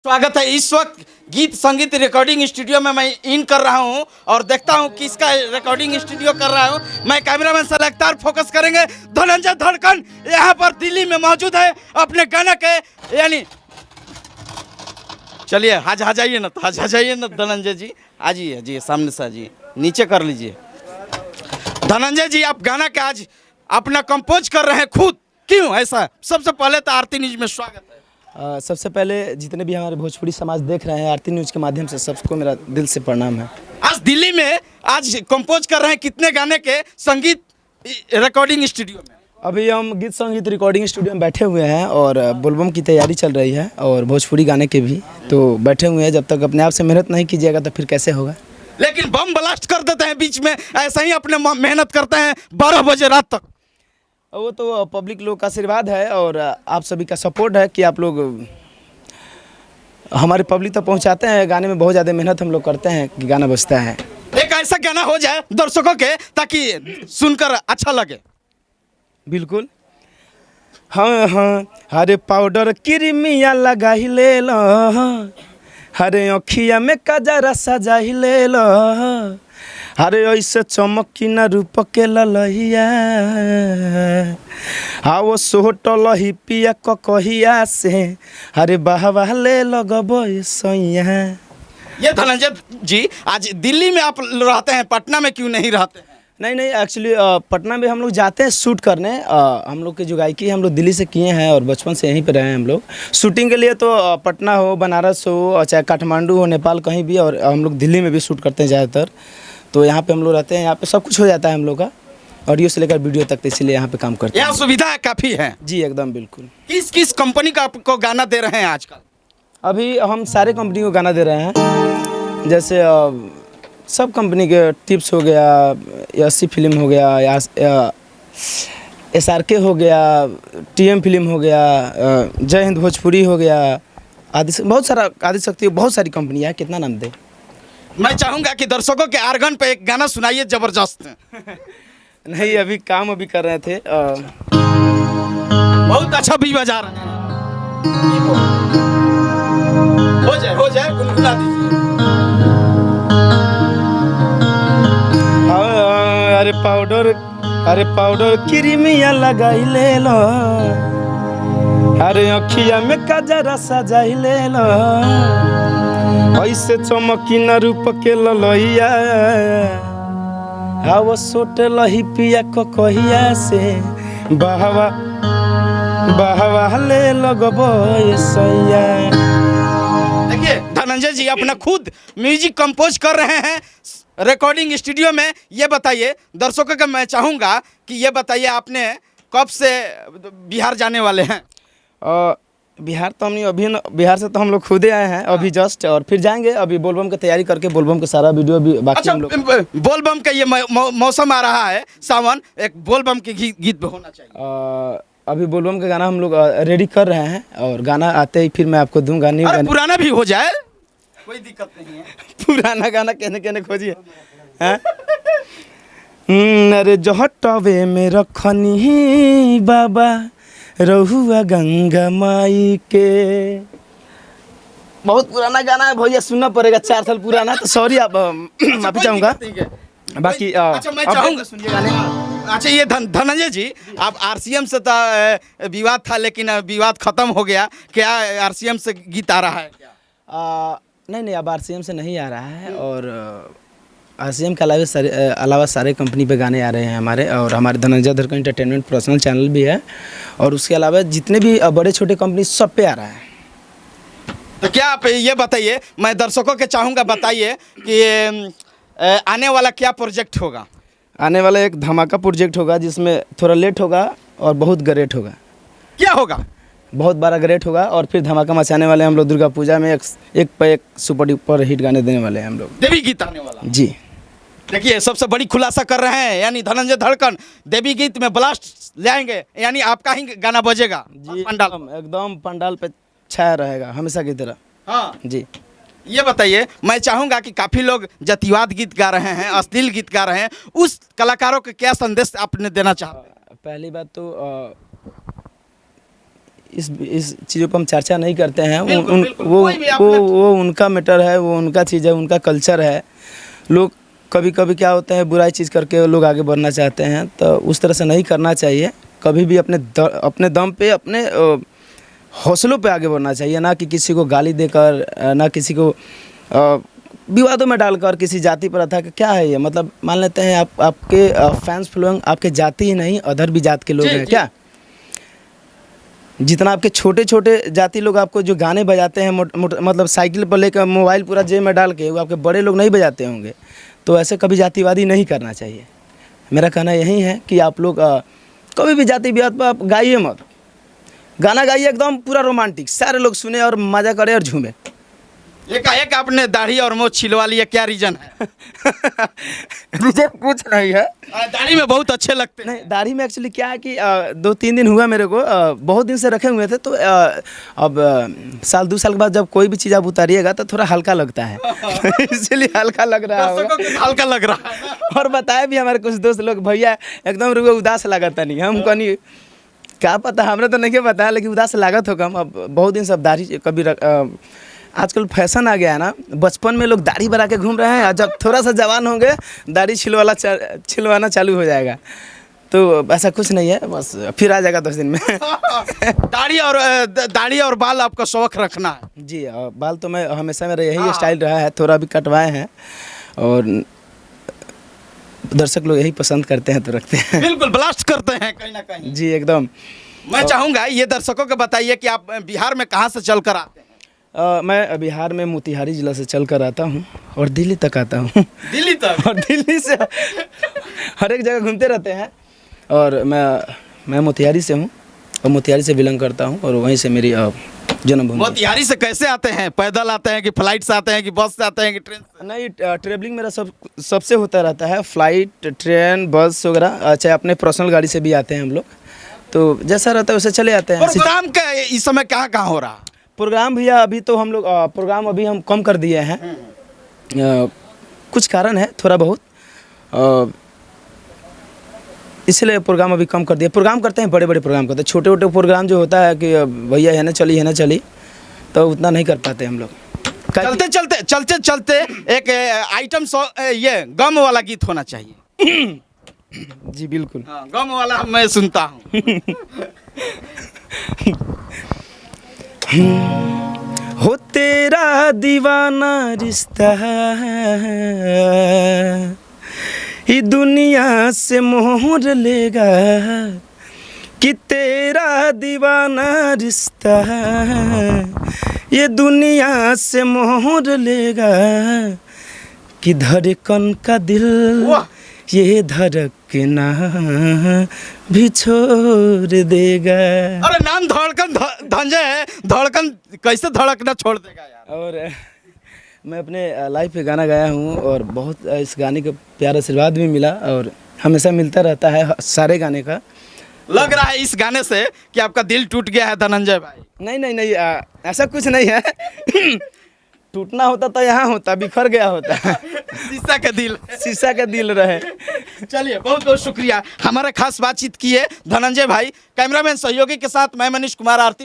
स्वागत है। इस वक्त गीत संगीत रिकॉर्डिंग स्टूडियो में मैं इन कर रहा हूं और देखता हूं किसका रिकॉर्डिंग स्टूडियो कर रहा हूं। मैं कैमरामैन से लगातार फोकस करेंगे। धनंजय धड़कन यहां पर दिल्ली में मौजूद है अपने गाना के यानी चलिए आ जाइए ना, आ जाइए ना धनंजय जी, आ जाइए जी, सामने से आ जाइए, नीचे कर लीजिए। धनंजय जी, आप गाना के आज अपना कंपोज कर रहे हैं खुद, क्यों ऐसा? सबसे पहले तो आरती न्यूज में स्वागत है। सबसे पहले जितने भी हमारे भोजपुरी समाज देख रहे हैं आरती न्यूज़ के माध्यम से सबको मेरा दिल से प्रणाम है। आज दिल्ली में आज कंपोज कर रहे हैं कितने गाने के संगीत रिकॉर्डिंग स्टूडियो में? अभी हम गीत संगीत रिकॉर्डिंग स्टूडियो में बैठे हुए हैं और बोलबम की तैयारी चल रही है और भोजपुरी गाने के भी, तो बैठे हुए हैं। जब तक अपने आप से मेहनत नहीं कीजिएगा तो फिर कैसे होगा। लेकिन बम ब्लास्ट कर देते हैं बीच में, ऐसा ही अपने मेहनत करते हैं 12 बजे रात तक। वो तो पब्लिक लोग का आशीर्वाद है और आप सभी का सपोर्ट है कि आप लोग हमारे पब्लिक तक पहुंचाते हैं। गाने में बहुत ज़्यादा मेहनत हम लोग करते हैं कि गाना बजता है। एक ऐसा गाना हो जाए दर्शकों के ताकि सुनकर अच्छा लगे। बिल्कुल। हाँ हाँ, हरे पाउडर क्रीमिया लगा ही ले लो, हरे अखिया में कजरा सजा ही ले लो, हरे ऐसे चमकी न रूप के ललहिया, आओ सोटल ही पिया कहिया से, हरे बहवा ले लगबो सैया। ये धनंजय जी, आज दिल्ली में आप रहते हैं, पटना में क्यों नहीं रहते हैं? नहीं, एक्चुअली पटना में हम लोग जाते हैं शूट करने। हम लोग की जो गायकी हम लोग दिल्ली से किए हैं और बचपन से यहीं पे रहे हैं हम लोग शूटिंग के लिए। तो पटना हो, बनारस हो, और चाहे काठमांडू हो, नेपाल कहीं भी, और हम लोग दिल्ली में भी शूट करते हैं ज़्यादातर। तो यहाँ पे हम लोग रहते हैं, यहाँ पे सब कुछ हो जाता है हम लोग का, ऑडियो से लेकर वीडियो तक, तो इसीलिए यहाँ पे काम करते हैं। यहाँ सुविधा काफ़ी है जी एकदम बिल्कुल। किस किस कंपनी का आपको गाना दे रहे हैं आजकल? अभी हम सारे कंपनी को गाना दे रहे हैं, जैसे सब कंपनी के टिप्स हो गया, एससी फिल्म हो गया, SRK हो गया, TM फिल्म हो गया, जय हिंद भोजपुरी हो गया, बहुत सारा आदिशक्ति, बहुत सारी कंपनी है, कितना नाम दे। मैं चाहूँगा कि दर्शकों के आर्गन पे एक गाना सुनाइए जबरदस्त। नहीं, अभी काम अभी कर रहे थे। बहुत अच्छा भी बजा रहे हैं। हो जाए गुनगुना दीजिए। अरे पाउडर क्रीमिया लगाई ले लो, अरे अखिया में कजरा सजाई ले लो, ऐसे चमकी न रूप के ललहिया, आओ सोटे लही पिया कहिया से, बहवा ले लगबो सैया। देखिए धनंजय जी अपना खुद म्यूजिक कंपोज कर रहे हैं रिकॉर्डिंग स्टूडियो में। ये बताइए दर्शकों का, मैं चाहूँगा कि ये बताइए आपने कब से बिहार जाने वाले हैं? बिहार तो हमने अभी बिहार से तो हम लोग खुदे आए हैं अभी जस्ट, और फिर जाएंगे। अभी बोलबम की तैयारी करके बोलबम का सारा वीडियो भी बाकी अच्छा, हम लोग। बोलबम का ये मौसम आ रहा है सावन, एक बोलबम के गीत होना चाहिए। अभी बोलबम का गाना हम लोग रेडी कर रहे हैं और गाना आते ही फिर मैं आपको दूंगा। न्यू गाना पुराना भी हो जाए, कोई दिक्कत नहीं है। पुराना गाना कहने खोजिए। अरे जहटवे में रखनी बाबा रहुआ गंगा माई के, बहुत पुराना गाना है भैया, सुनना पड़ेगा, 4 साल पुराना। तो सॉरी, आप माफी चाहूँगा। बाकी अच्छा मैं चाहूँगा सुनिए गाने। अच्छा ये धनंजय जी, आप RCM से तो विवाद था, लेकिन विवाद खत्म हो गया क्या? RCM से गीत आ रहा है क्या? नहीं, अब RCM से नहीं आ रहा है, और RCM के अलावा सारे कंपनी पे गाने आ रहे हैं हमारे, और हमारे धनंजय धड़कन एंटरटेनमेंट पर्सनल चैनल भी है, और उसके अलावा जितने भी बड़े छोटे कंपनी सब पे आ रहा है। तो क्या आप ये बताइए, मैं दर्शकों के चाहूँगा बताइए कि आने वाला क्या प्रोजेक्ट होगा? आने वाला एक धमाका प्रोजेक्ट होगा, जिसमें थोड़ा लेट होगा और बहुत ग्रेट होगा। क्या होगा? बहुत बड़ा ग्रेट होगा, और फिर धमाका मचाने वाले हम लोग। दुर्गा पूजा में एक पे एक सुपर डुपर हिट गाने देने वाले हैं हम लोग। देवी गीत आने वाला जी। देखिए सबसे बड़ी खुलासा कर रहे हैं, यानी धनंजय धड़कन देवी गीत में ब्लास्ट ले आएंगे, यानी आपका ही गाना बजेगा जी। पंडाल एकदम पंडाल पे छाया रहेगा हमेशा की तरह। हाँ जी। ये बताइए, मैं चाहूँगा कि काफ़ी लोग जातिवाद गीत गा रहे हैं, अश्लील गीत गा रहे हैं, उस कलाकारों को क्या संदेश आपने देना चाहते हैं? पहली बात तो इस चीज़ों पर हम चर्चा नहीं करते हैं। बिल्कुल, बिल्कुल, वो कोई भी आपने- वो उनका मैटर है, वो उनका चीज़ है, उनका कल्चर है। लोग कभी कभी क्या होता है, बुराई चीज़ करके लोग आगे बढ़ना चाहते हैं, तो उस तरह से नहीं करना चाहिए। कभी भी अपने दम पे, अपने हौसलों पे आगे बढ़ना चाहिए, ना कि किसी को गाली देकर, ना किसी को विवादों में डालकर, किसी जाति पर था कि क्या है ये, मतलब मान लेते हैं आपके फैंस फॉलोइंग आपके जाति ही नहीं, अदर भी जात के लोग जी, हैं जी। क्या। जितना आपके छोटे छोटे जाति लोग आपको जो गाने बजाते हैं, मतलब साइकिल पर लेकर मोबाइल पूरा जेब में डाल के, वो आपके बड़े लोग नहीं बजाते होंगे। तो ऐसे कभी जातिवादी नहीं करना चाहिए। मेरा कहना यही है कि आप लोग कभी भी जाति विवाद पर आप गाइए मत। गाना गाइए एकदम पूरा रोमांटिक, सारे लोग सुने और मज़ा करें और झूमें। एकाएक आपने दाढ़ी और मोछ छिलवा लिया, क्या रीजन है? मुझे कुछ नहीं है। दाढ़ी में बहुत अच्छे लगते हैं। नहीं, दाढ़ी में एक्चुअली क्या है कि 2-3 दिन हुआ मेरे को, बहुत दिन से रखे हुए थे, तो अब साल 2 साल के बाद जब कोई भी चीज़ आप उतारिएगा तो थोड़ा हल्का लगता है। इसलिए हल्का लग रहा होगा। दर्शकों को हल्का लग रहा है ना? और बताया भी हमारे कुछ दोस्त लोग, भैया एकदम रुको उदास लागत नहीं, हम कहनी क्या पता, हमरा तो नहीं पता, लेकिन उदास लागत होगा। हम अब बहुत दिन से अब दाढ़ी कभी आजकल फैशन आ गया है ना, बचपन में लोग दाढ़ी बढ़ा के घूम रहे हैं, और जब थोड़ा सा जवान होंगे दाढ़ी छिलवाना चालू हो जाएगा। तो ऐसा कुछ नहीं है, बस फिर आ जाएगा 10 दिन में। दाढ़ी और बाल आपका शौक रखना है? जी, बाल तो मैं हमेशा मेरा यही स्टाइल रहा है, थोड़ा भी कटवाए हैं, और दर्शक लोग यही पसंद करते हैं तो रखते हैं। बिल्कुल ब्लास्ट करते हैं कहीं ना कहीं। जी एकदम। मैं चाहूंगा ये दर्शकों को बताइए कि आप बिहार में कहाँ से चल कर आते हैं? मैं बिहार में मोतिहारी जिला से चल कर आता हूँ और दिल्ली तक आता हूँ। दिल्ली तक? और दिल्ली से हर एक जगह घूमते रहते हैं। और मैं मोतिहारी से हूँ और मोतिहारी से बिलोंग करता हूँ, और वहीं से मेरी जन्मभूमि। मोतिहारी से कैसे आते हैं? पैदल आते हैं कि फ्लाइट से आते हैं कि बस से आते हैं कि ट्रेन से? नहीं, ट्रेवलिंग मेरा सबसे होता रहता है, फ्लाइट, ट्रेन, बस वगैरह, चाहे अपने पर्सनल गाड़ी से भी आते हैं हम लोग। तो जैसा रहता है वैसे चले आते हैं। प्रोग्राम का इस समय कहाँ कहाँ हो रहा? प्रोग्राम भैया अभी तो हम लोग प्रोग्राम अभी हम कम कर दिए हैं। कुछ कारण है थोड़ा बहुत, इसलिए प्रोग्राम अभी कम कर दिया। प्रोग्राम करते हैं, बड़े बड़े प्रोग्राम करते हैं। छोटे छोटे प्रोग्राम जो होता है कि भैया है ना चली, तो उतना नहीं कर पाते हम लोग। चलते चलते एक आइटम ये गम वाला गीत होना चाहिए। जी बिल्कुल। हाँ, गम वाला मैं सुनता हूँ। हो तेरा दीवाना रिश्ता ये दुनिया से मोहर लेगा, कि तेरा दीवाना रिश्ता ये दुनिया से मोहर लेगा, कि धड़कन का दिल ये धड़कना भी छोड़ देगा। अरे नाम धड़कन धंजय है, धड़कन कैसे धड़कना छोड़ देगा यार? और मैं अपने लाइफ पे गाना गाया हूँ, और बहुत इस गाने का प्यार आशीर्वाद भी मिला, और हमेशा मिलता रहता है सारे गाने का। लग रहा है इस गाने से कि आपका दिल टूट गया है धनंजय भाई। नहीं, ऐसा कुछ नहीं है। टूटना होता तो यहाँ होता, बिखर गया होता। शीशा का दिल रहे। चलिए, बहुत बहुत शुक्रिया। हमारा खास बातचीत की है धनंजय भाई। कैमरामैन सहयोगी के साथ मैं मनीष कुमार आरती।